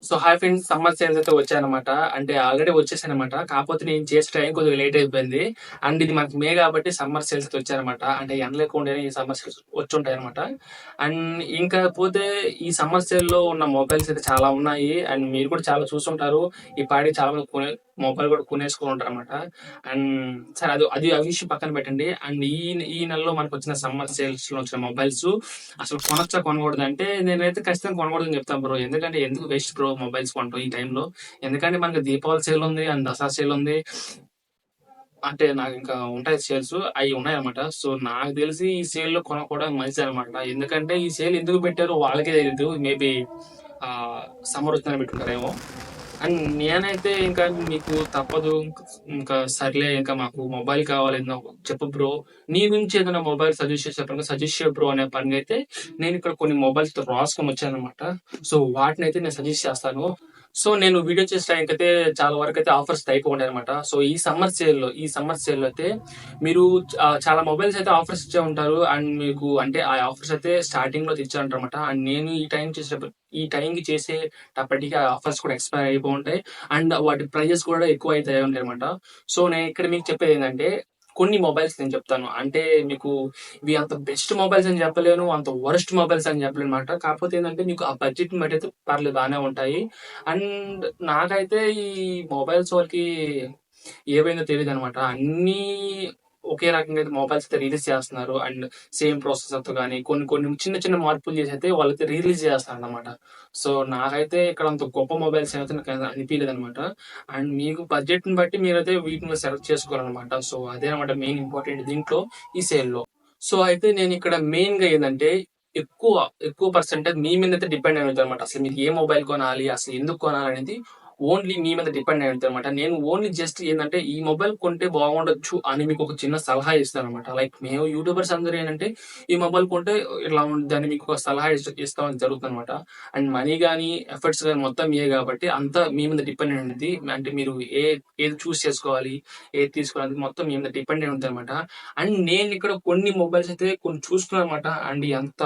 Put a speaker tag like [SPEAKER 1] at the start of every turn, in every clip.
[SPEAKER 1] So hi friends, summer sales అయితే వచ్చాయన్నమాట. అంటే ఆల్రెడీ వచ్చేసాయన్నమాట. కాకపోతే నేను చేసే టైం కొద్దిగా లేట్ అయిపోయింది. అండ్ ఇది మనకి మే కాబట్టి సమ్మర్ సేల్స్ అయితే వచ్చాయన్నమాట. అంటే ఎండలు ఎక్కువ ఉండేవి ఈ సమ్మర్ సేల్స్ వచ్చుంటాయన్నమాట. అండ్ ఇంకా పోతే ఈ సమ్మర్ సేల్‌లో ఉన్న మొబైల్స్ అయితే చాలా ఉన్నాయి. అండ్ మీరు కూడా చాలా చూసుంటారు. ఈ పాటికి చాలా మంది మొబైల్ కూడా కొనేసుకొని ఉంటారన్నమాట. అండ్ సరే అది అది ఆ విషయం పక్కన పెట్టండి. అండ్ ఈ నెలలో మనకొచ్చిన సమ్మర్ సేల్స్‌లో వచ్చిన మొబైల్స్ అసలు కొనొచ్చా కొనకూడదా అంటే నేనైతే ఖచ్చితంగా కొనకూడదని చెప్తాను బ్రో. ఎందుకంటే ఎందుకు వేస్ట్ బ్రో మొబైల్స్ కొనటం ఈ టైంలో. ఎందుకంటే మనకి దీపావళి సేల్ ఉంది అండ్ దసరా సేల్ ఉంది. అంటే నాకు ఇంకా ఉంటాయి సేల్స్, అవి ఉన్నాయన్నమాట. సో నాకు తెలిసి ఈ సేల్లో కొనకపోవడం మంచిదన్నమాట. ఎందుకంటే ఈ సేల్ ఎందుకు పెట్టారో వాళ్ళకే తెలీదు. మేబీ సమ్మర్ వచ్చిందని పెట్టుంటారేమో. అండ్ నేనైతే ఇంకా మీకు తప్పదు, ఇంకా సర్లే ఇంకా మాకు మొబైల్ కావాలి చెప్పు బ్రో, నీ నుంచి ఏదైనా మొబైల్ సజెస్ట్ చేసేటప్పుడు సజెస్ట్ చేయ బ్రో అనే పని అయితే నేను ఇక్కడ కొన్ని మొబైల్స్ రాసుకొని వచ్చాను అనమాట. సో వాటిని అయితే నేను సజెస్ట్ చేస్తాను. సో నేను వీడియో చేసే టైంకి అయితే చాలా వరకు అయితే ఆఫర్స్ అయిపోయి అనమాట. సో ఈ సమ్మర్ సేల్ లో అయితే మీరు చాలా మొబైల్స్ అయితే ఆఫర్స్ ఇచ్చే ఉంటారు. అండ్ మీకు అంటే ఆ ఆఫర్స్ అయితే స్టార్టింగ్ లో తెచ్చారంటారన్నమాట. అండ్ నేను ఈ టైంకి చేసేటప్పటికి ఆ ఆఫర్స్ కూడా ఎక్స్పైర్ అయిపోయి ఉంటాయి. అండ్ వాటి ప్రైజెస్ కూడా ఎక్కువ అవుతాయి ఉంటాయి అనమాట. సో నేను ఇక్కడ మీకు చెప్పేది ఏంటంటే కొన్ని మొబైల్స్ నేను చెప్తాను. అంటే మీకు ఇవి అంత బెస్ట్ మొబైల్స్ అని చెప్పలేను, అంత వరస్ట్ మొబైల్స్ అని చెప్పలేను అనమాట. కాకపోతే ఏంటంటే మీకు ఆ బడ్జెట్ బట్టి అయితే పర్లేదు బాగానే ఉంటాయి. అండ్ నాకైతే ఈ మొబైల్స్ వరకు ఏవైందో తెలియదు అనమాట. అన్నీ ఒకే రకంగా అయితే మొబైల్స్ అయితే రిలీజ్ చేస్తున్నారు. అండ్ సేమ్ ప్రాసెసర్తో కానీ కొన్ని కొన్ని చిన్న చిన్న మార్పులు చేసి అయితే వాళ్ళైతే రిలీజ్ చేస్తారు అనమాట. సో నాకైతే ఇక్కడ అంత గొప్ప మొబైల్స్ అయితే నాకు అనిపించలేదు అనమాట. అండ్ మీకు బడ్జెట్ని బట్టి మీరైతే వీటిని సెలెక్ట్ చేసుకోవాలన్నమాట. సో అదే అనమాట మెయిన్ ఇంపార్టెంట్ దీంట్లో, ఈ సేల్లో. సో అయితే నేను ఇక్కడ మెయిన్గా ఏంటంటే ఎక్కువ ఎక్కువ పర్సెంటేజ్ మీ మీద అయితే డిపెండ్ అయి ఉంటుంది అనమాట. అసలు మీరు ఏ మొబైల్ కొనాలి, అసలు ఎందుకు కొనాలి అనేది ఓన్లీ మీ మీద డిపెండ్ అయి ఉంటుంది అనమాట. నేను ఓన్లీ జస్ట్ ఏంటంటే ఈ మొబైల్ కొంటే బాగుండొచ్చు అని మీకు ఒక చిన్న సలహా ఇస్తాను అనమాట. లైక్ మేము యూట్యూబర్స్ అందరూ ఏంటంటే ఈ మొబైల్ కొంటే ఇలా ఉంటుందని మీకు ఒక సలహా ఇస్తామని జరుగుతుంది అనమాట. అండ్ మనీ కానీ ఎఫర్ట్స్ కానీ మొత్తం మీయే కాబట్టి అంతా మీ మీద డిపెండ్ అయి ఉంటుంది. అంటే మీరు ఏది చూస్ చేసుకోవాలి, ఏది తీసుకోవాలి మొత్తం మీ మీద డిపెండ్ అయి ఉంటుంది అనమాట. అండ్ నేను ఇక్కడ కొన్ని మొబైల్స్ అయితే కొన్ని చూసుకున్నాను అనమాట. అండ్ ఎంత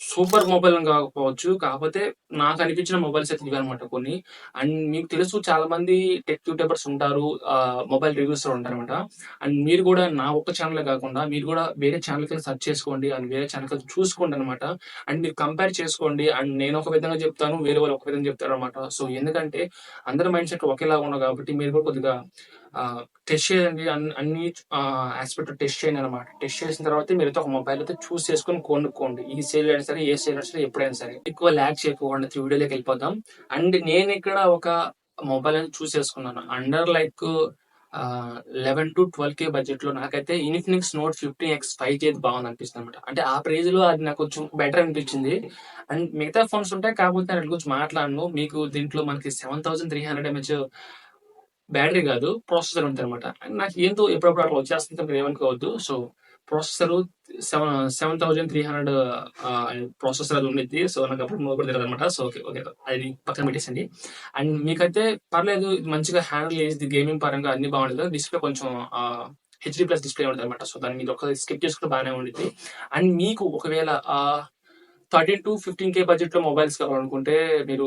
[SPEAKER 1] సూపర్ మొబైల్ అని కాకపోవచ్చు, కాకపోతే నాకు అనిపించిన మొబైల్స్ అయితే ఇవన్నమాట కొన్ని. అండ్ మీకు తెలుసు చాలా మంది టెక్ యూట్యూబర్స్ ఉంటారు, మొబైల్ రివ్యూస్ ఉంటారనమాట. అండ్ మీరు కూడా నా ఒక్క ఛానలే కాకుండా మీరు కూడా వేరే ఛానల్కి సెర్చ్ చేసుకోండి. అండ్ వేరే ఛానల్కి చూసుకోండి అనమాట. అండ్ మీరు కంపేర్ చేసుకోండి. అండ్ నేను ఒక విధంగా చెప్తాను, వేరే వాళ్ళు ఒక విధంగా చెప్తారు అనమాట. సో ఎందుకంటే అందరి మైండ్ సెట్ ఒకేలాగా ఉండవు కాబట్టి మీరు కూడా కొద్దిగా టెస్ట్ చేయండి. అన్ని ఆస్పెక్ట్ టెస్ట్ చేయండి అనమాట. టెస్ట్ చేసిన తర్వాత మీరైతే ఒక మొబైల్ అయితే చూస్ చేసుకొని కొనుక్కోండి. ఈ సేల్ అయినా సరే, ఏ సేల్ అయినా సరే, ఎప్పుడైనా సరే. ఎక్కువ ల్యాగ్ చేయకుండా వీడియోలోకి వెళ్ళిపోతాం. అండ్ నేను ఇక్కడ ఒక మొబైల్ అని చూస్ చేసుకున్నాను. Under like 11 to 12K budget లో నాకైతే ఇన్ఫినిక్స్ నోట్ 15X 5G అయితే బాగుంది అనిపిస్తుంది అనమాట. అంటే ఆ ప్రైజ్ లో అది నాకు కొంచెం బెటర్ అనిపించింది. అండ్ మిగతా ఫోన్స్ ఉంటాయి, కాకపోతే వాటి గురించి మాట్లాడను. మీకు దీంట్లో మనకి 7300 mAh బ్యాటరీ కాదు, ప్రాసెసర్ ఉంటదనమాట. నాకు ఏందో ఎప్పుడప్పుడు అట్లా వచ్చేస్తుంది, మీరు ఏమనుకోవద్దు. సో ప్రాసెసరు 7300 ప్రాసెసర్ అది ఉండిద్ది. సో నాకు అప్పుడు కూడా తెలియదనమాట. సో ఓకే ఓకే అది పక్కన పెట్టేసండి. అండ్ మీకైతే పర్లేదు, ఇది మంచిగా హ్యాండిల్ చేసి గేమింగ్ పరంగా అన్ని బాగుంటుంది. డిస్ప్లే కొంచెం HD+ డిస్ప్లే ఉంటుంది అనమాట. సో దాన్ని మీరు ఒక స్కిప్ చేసుకుంటే బాగానే ఉండిద్ది. అండ్ మీకు ఒకవేళ 13 to 15K బడ్జెట్ లో మొబైల్స్ కావాలనుకుంటే మీరు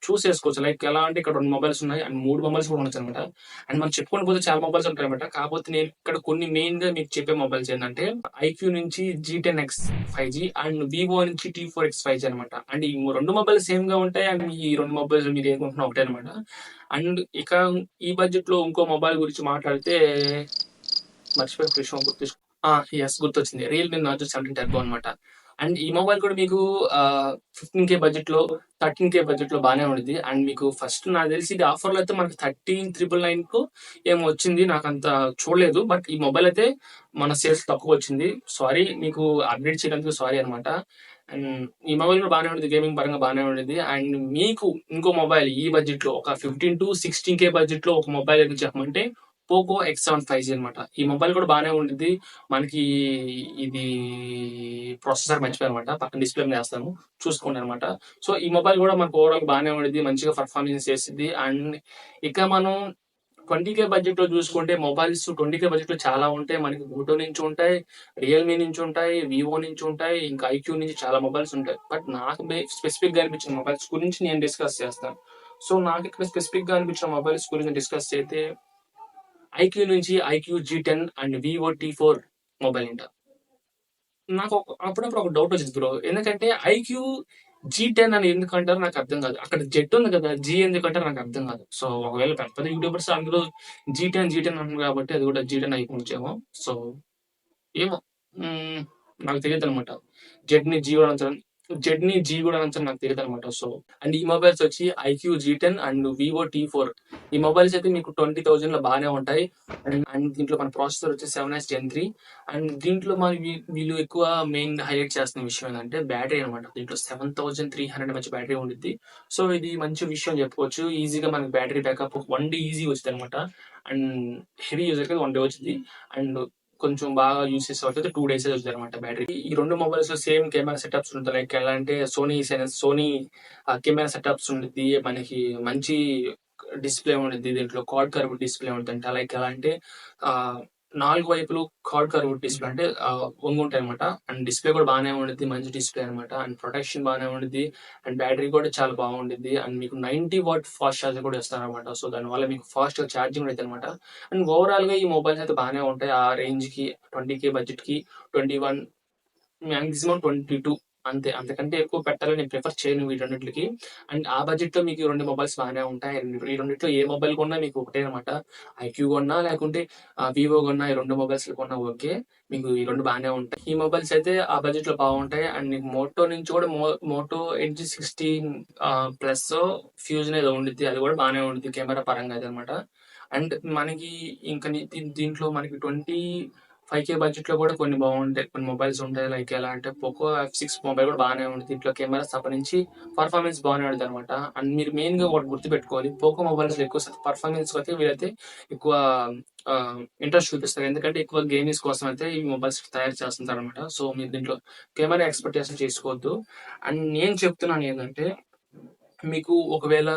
[SPEAKER 1] చూస్ చేసుకోవచ్చు. లైక్ ఎలా అంటే ఇక్కడ 2 మొబైల్స్ ఉన్నాయి అండ్ 3 మొబైల్స్ కూడా ఉండొచ్చు అనమాట. అండ్ మనం చెప్పుకొని పోతే చాలా మొబైల్స్ ఉంటాయి అనమాట. కాకపోతే నేను ఇక్కడ కొన్ని మెయిన్ గా మీకు చెప్పే మొబైల్స్ ఏంటంటే ఐక్యూ నుంచి G10X 5G అండ్ వివో నుంచి T4X 5G అనమాట. అండ్ ఈ 2 మొబైల్స్ సేమ్ గా ఉంటాయి. అండ్ ఈ 2 మొబైల్స్ మీరు ఏమనుకున్నా ఒకటే అనమాట. అండ్ ఇక ఈ బడ్జెట్ లో ఇంకో మొబైల్ గురించి మాట్లాడితే మర్చిపోయిన విషయం గుర్తొచ్చింది. రియల్‌మీ నార్జో 17 టర్బో అనమాట. అండ్ ఈ మొబైల్ కూడా మీకు 15K బడ్జెట్‌లో, 13K బడ్జెట్‌లో బానే ఉండిద్ది. అండ్ మీకు ఫస్ట్ నాకు తెలిసి ఇది ఆఫర్‌లో అయితే మనకి 13,999కో ఏమో వచ్చింది. నాకంత చూడలేదు. బట్ ఈ మొబైల్ అయితే మన సేల్స్ తక్కువొచ్చింది. సారీ, మీకు అప్డేట్ చేయడానికి సారీ అనమాట. అండ్ ఈ మొబైల్ కూడా బానే ఉండిద్ది. గేమింగ్ పరంగా బానే ఉండిద్ది. అండ్ మీకు ఇంకో మొబైల్ ఈ బడ్జెట్‌లో ఒక 15-16K బడ్జెట్‌లో ఒక మొబైల్ ఏది చెప్పమంటే పోకో X7 5G అనమాట. ఈ మొబైల్ కూడా బానే ఉండిద్ది. మనకి ఇది ప్రాసెసర్ మర్చిపోయానమాట. పక్కన డిస్‌ప్లే మీద ఏస్తాను, చూసుకోండి అనమాట. సో ఈ మొబైల్ కూడా మనకు ఓవరాల్ బానే ఉండిద్ది. మంచిగా పర్ఫార్మెన్స్ చేసిద్ది. అండ్ ఇక మనం 20K బడ్జెట్‌లో చూసుకుంటే మొబైల్స్ 20K బడ్జెట్‌లో చాలా ఉంటాయి. మనకి మోటో నుంచి ఉంటాయి, రియల్‌మీ నుంచి ఉంటాయి, వివో నుంచి ఉంటాయి, ఇంకా ఐక్యూ నుంచి చాలా మొబైల్స్ ఉంటాయి. బట్ నాకు స్పెసిఫిక్‌గా అనిపించిన మొబైల్స్ గురించి నేను డిస్కస్ చేస్తాను. సో నాకిక్కడ స్పెసిఫిక్‌గా అనిపించిన మొబైల్స్ గురించి డిస్కస్ చేస్తే ఐక్యూ నుంచి IQ G10 and Vivo T4 mobile అంట. నాకు అప్పుడప్పుడు ఒక డౌట్ వచ్చింది బ్రో. ఎందుకంటే ఐక్యూ G10 అని ఎందుకంటారో నాకు అర్థం కాదు. అక్కడ జెడ్ ఉంది కదా! జీ ఎందుకంటారో నాకు అర్థం కాదు. సో ఒకవేళ పెద్ద పెద్ద యూట్యూబర్స్ అందరూ G10 అంటున్నారు కాబట్టి అది కూడా G10 అయిపోవచ్చేమో. సో ఏమో. నాకు తెలీదనమాట. జెడ్‌ని జీ కూడా అనొచ్చని జెడ్‌ని జీ కూడా అనొచ్చని నాకు తెలీదనమాట. సో అండ్ ఈ మొబైల్స్ వచ్చి iQOO G10 and Vivo T4 ఈ మొబైల్స్ అయితే మీకు 20,000లో బానే ఉంటాయి. అండ్ దీంట్లో మన ప్రాసెసర్ వచ్చి 7S Gen 3 అండ్ దీంట్లో మరి వీళ్ళు ఎక్కువ మెయిన్ హైలైట్ చేస్తున్న విషయం ఏంటంటే బ్యాటరీ అనమాట. దీంట్లో 7300 mAh బ్యాటరీ ఉండిద్ది. సో ఇది మంచి విషయం చెప్పుకోవచ్చు. ఈజీగా మనకి బ్యాటరీ బ్యాకప్ 1 డే ఈజీగా వచ్చిద్దనమాట. అండ్ హెవీ యూజర్‌కి 1 డే వచ్చిద్ది. అండ్ కొంచెం బాగా యూజ్ చేసేవాళ్ళకైతే 2 డేసే వస్తదనమాట బ్యాటరీ. ఈ 2 మొబైల్స్‌లో సేమ్ కెమెరా సెటప్స్ ఉంటాయి. లైక్ ఎలా అంటే సోనీ కెమెరా సెటప్స్ ఉండిద్ది. మనకి మంచి డిస్‌ప్లే ఉండిద్ది. దీంట్లో క్వాడ్ కర్వ్ డిస్‌ప్లే ఉంటదంట. లైక్ ఎలా అంటే 4 వైపులు క్వాడ్ కర్వ్ డిస్‌ప్లే అంటే వంగుంటాయనమాట. అండ్ డిస్‌ప్లే కూడా బానే ఉండిద్ది. మంచి డిస్‌ప్లే అనమాట. అండ్ ప్రొటెక్షన్ బానే ఉండిద్ది. అండ్ బ్యాటరీ కూడా చాలా బాగుండిద్ది. అండ్ మీకు 90 వాట్ ఫాస్ట్ ఛార్జర్ కూడా ఇస్తారనమాట. సో దానివల్ల మీకు ఫాస్ట్‌గా ఛార్జింగ్ కూడా అయిద్దనమాట. అండ్ ఓవరాల్‌గా ఈ మొబైల్స్ అయితే బానే ఉంటాయి. ఆ రేంజ్‌కి 20,000 బడ్జెట్‌కి 21 మాక్సిమం 22 అంతే. అంతకంటే ఎక్కువ పెట్టాలని నేను ప్రిఫర్ చేయను వీటన్నిట్లికి. అండ్ ఆ బడ్జెట్‌లో మీకు ఈ 2 మొబైల్స్ బానే ఉంటాయి. ఈ రెండిట్లో ఏ మొబైల్ కొన్నా మీకు ఒకటే అనమాట. ఐక్యూ కొన్నా లేకుంటే వివో కొన్నా ఈ 2 మొబైల్స్ కొన్నా ఓకే. మీకు ఈ 2 బానే ఉంటాయి. ఈ మొబైల్స్ అయితే ఆ బడ్జెట్‌లో బాగుంటాయి. అండ్ మీకు మోటో నుంచి కూడా మోటో ఎడ్జ్ 16 ప్లస్సో ఫ్యూజన్ ఏదో ఉండిద్ది. అది కూడా బానే ఉండిద్ది కెమెరా పరంగా అయితే అనమాట. అండ్ మనకి ఇంకా దీంట్లో మనకి 25,000 బడ్జెట్‌లో కూడా కొన్ని బాగుంటాయి. కొన్ని మొబైల్స్ ఉంటాయి. లైక్ ఎలా అంటే పోకో F6 మొబైల్ కూడా బానే ఉండిద్ది. దీంట్లో కెమెరాస్ తప్పనించి పర్ఫార్మెన్స్ బానే ఉండిద్దనమాట. అండ్ మీరు మెయిన్‌గా ఒకటి గుర్తుపెట్టుకోవాలి. పోకో మొబైల్స్‌లో ఎక్కువ శాతం పర్ఫార్మెన్స్‌కైతే వీళ్ళైతే ఎక్కువ ఇంట్రెస్ట్ చూపిస్తారు. ఎందుకంటే ఎక్కువ గేమింగ్స్ కోసం అయితే ఈ మొబైల్స్ తయారు చేస్తుంటారనమాట. సో మీరు దీంట్లో కెమెరా ఎక్స్‌పెక్టేషన్ చేసుకోవద్దు. అండ్ నేను చెప్తున్నాను ఏందంటే మీకు ఒకవేళ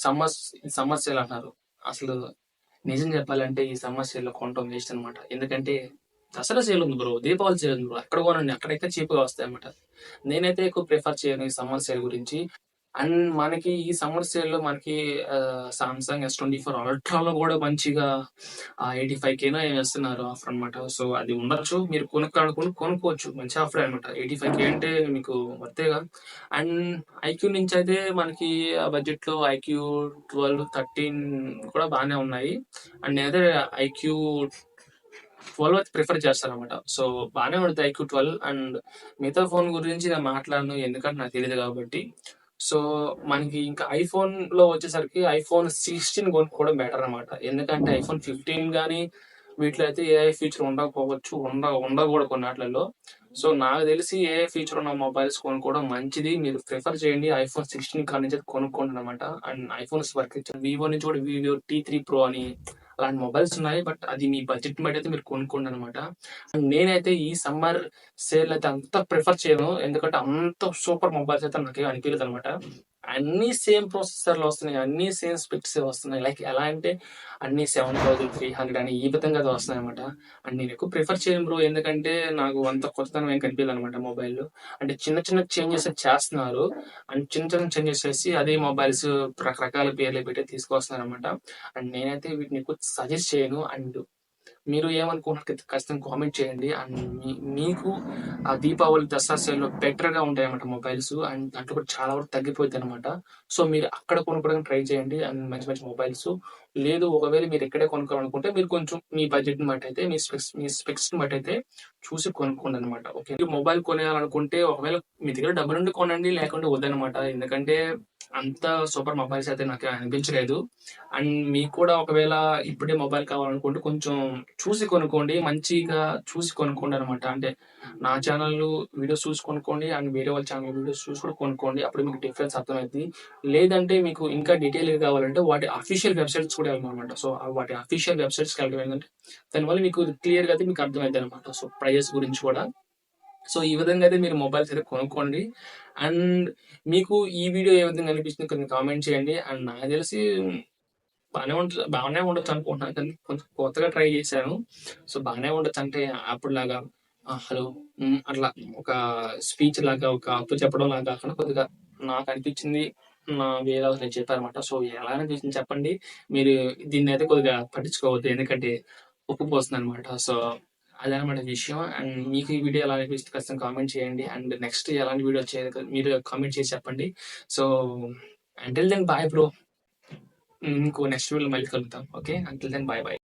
[SPEAKER 1] సమ్మర్ సేల్ అంటున్నారు. అసలు నిజం చెప్పాలంటే ఈ సమ్మర్ సేల్‌లో కొనటం వేస్ట్ అనమాట. ఎందుకంటే దసరా సేల్ ఉంది బ్రో. దీపావళి సేల్ ఉంది బ్రో. అక్కడ కొనండి. అక్కడైతే చీప్‌గా వస్తాయన్నమాట. నేనైతే ఎక్కువ ప్రిఫర్ చేయను ఈ సమ్మర్ సేల్ గురించి. అండ్ మనకి ఈ సమ్మర్ సేల్‌లో మనకి సామ్‌సంగ్ S24 అల్ట్రాలో కూడా మంచిగా 85,000నో ఏమో ఇస్తున్నారు ఆఫర్ అనమాట. సో అది ఉండొచ్చు. మీరు కొనుక్కోవాలనుకుంటే కొనుక్కోవచ్చు. మంచి ఆఫరే అనమాట. 85,000 అంటే మీకు వర్తేగా. అండ్ ఐక్యూ నుంచి అయితే మనకి ఆ బడ్జెట్‌లో ఐక్యూ 12, 13 కూడా బానే ఉన్నాయి. అండ్ నేనైతే ఐక్యూ 12 అయితే ప్రిఫర్ చేస్తాననమాట. సో బానే ఉంటది ఐక్యూ 12 అండ్ మిగతా ఫోన్ గురించి నేను మాట్లాడను. ఎందుకంటే నాకు తెలీదు కాబట్టి. సో మనకి ఇంకా ఐఫోన్‌లో వచ్చేసరికి ఐఫోన్ 16 కొనుక్కోవడం బెటర్ అనమాట. ఎందుకంటే ఐఫోన్ 15 గాని వీటిలో అయితే ఏఐ ఫీచర్ ఉండకపోవచ్చు. ఉండవు కూడా కొన్నాట్లలో. సో నాకు తెలిసి ఏఐ ఫీచర్ ఉన్న మొబైల్స్ కొనుక్కోవడం మంచిది. మీరు ప్రిఫర్ చేయండి. ఐఫోన్ 16 కాడి నుంచి కొనుక్కోండి అనమాట. అండ్ ఐఫోన్స్ వరకు వివో నుంచి కూడా వివో T3 ప్రో అని అలాంటి మొబైల్స్ ఉన్నాయి. బట్ అది మీ బడ్జెట్‌ని బట్టి అయితే మీరు కొనుక్కోండి అనమాట. అండ్ నేనైతే ఈ సమ్మర్ సేల్ అయితే అంత ప్రిఫర్ చేయను. ఎందుకంటే అంత సూపర్ మొబైల్స్ అయితే నాకేం అనిపియలేదనమాట. అన్నీ సేమ్ ప్రాసెసర్‌లో వస్తున్నాయి. అన్నీ సేమ్ స్పెక్సే వస్తున్నాయి. లైక్ ఎలా అంటే అన్నీ 7300 అని ఈ విధంగా అయితే వస్తున్నాయన్నమాట. అండ్ నేను ఎక్కువ ప్రిఫర్ చేయను బ్రో. ఎందుకంటే నాకు అంత కొత్తదనం ఏం కనిపియదనమాట మొబైల్‌లో. అంటే చిన్న చిన్న చేంజెస్ అయితే చేస్తున్నారు. అండ్ చిన్న చిన్న చేంజెస్ చేసి అదే మొబైల్స్ రకరకాల పేర్లు పెట్టి తీసుకొస్తున్నారనమాట. అండ్ నేనైతే వీటిని ఎక్కువ సజెస్ట్ చేయను. అండ్ మీరు ఏమనుకుంటున్నారు ఖచ్చితంగా కామెంట్ చేయండి. అండ్ మీకు ఆ దీపావళి, దసరా సేల్‌లో బెటర్‌గా ఉంటాయన్నమాట మొబైల్స్. అండ్ దాంట్లో కూడా చాలా వరకు తగ్గిపోయిద్దనమాట. సో మీరు అక్కడ కొనుక్కోవడానికి ట్రై చేయండి. అండ్ మంచి మంచి మొబైల్స్. లేదు ఒకవేళ మీరు ఇక్కడే కొనుక్కోవాలనుకుంటే మీరు కొంచెం మీ బడ్జెట్‌ని బట్టయితే మీ స్పెక్స్‌ని బట్టయితే చూసి కొనుక్కోండనమాట. ఓకే. మీరు మొబైల్ కొనేయాలనుకుంటే ఒకవేళ మీ దగ్గర డబ్బులుండి కొనండి. లేకుంటే వద్దనమాట. ఎందుకంటే అంత సూపర్ మొబైల్స్ అయితే నాకు అనిపించలేదు. అండ్ మీకు కూడా ఒకవేళ ఇప్పుడే మొబైల్ కావాలనుకుంటే కొంచెం చూసి కొనుక్కోండి. మంచిగా చూసి కొనుక్కోండనమాట. అంటే నా ఛానల్‌లో వీడియోస్ చూసి కొనుక్కోండి. అండ్ వేరే వాళ్ళ ఛానల్ వీడియోస్ చూసి కూడా కొనుక్కోండి. అప్పుడు మీకు డిఫరెన్స్ అర్థమైద్ది. లేదంటే మీకు ఇంకా డీటెయిల్‌గా కావాలంటే వాటి అఫీషియల్ వెబ్‌సైట్స్ కూడా వెళ్ళమనమాట. సో వాటి అఫీషియల్ వెబ్‌సైట్స్‌కి వెళ్ళడం ఏంటంటే దానివల్ల మీకు క్లియర్‌గా అయితే మీకు అర్థమైద్దనమాట. సో ప్రైజెస్ గురించి కూడా. సో ఈ విధంగా అయితే మీరు మొబైల్స్ అయితే కొనుక్కోండి. అండ్ మీకు ఈ వీడియో ఏ విధంగా అనిపించిందో కొంచెం కామెంట్ చేయండి. అండ్ నాకు తెలిసి బానే ఉండొచ్చనుకుంటున్నాను. కానీ కొంచెం కొత్తగా ట్రై చేశాను. సో బానే ఉండొచ్చు. అంటే అప్పుడులాగా హలో, అట్లా ఒక స్పీచ్ లాగా, ఒక అప్పు చెప్పడం లాగా కాకుండా కొద్దిగా నాకనిపించింది వేరే హౌస్‌లో చెప్పారన్నమాట. సో, ఎలా అనిపించింది చెప్పండి. మీరు దీన్నైతే కొద్దిగా పట్టించుకోవద్దు. ఎందుకంటే ఉప్పుపోస్తుందన్నమాట. సో, అదనమాట విషయం. అండ్ మీకు ఈ వీడియో ఎలా అనిపిస్తే ఖచ్చితంగా కామెంట్ చేయండి. అండ్ నెక్స్ట్ ఎలాంటి వీడియో చేయాలో మీరు కామెంట్ చేసి చెప్పండి. So, until then bye bro. ఇంకో నెక్స్ట్ వీడియోలో మళ్ళీ కలుద్దాం. Okay. Until then bye bye.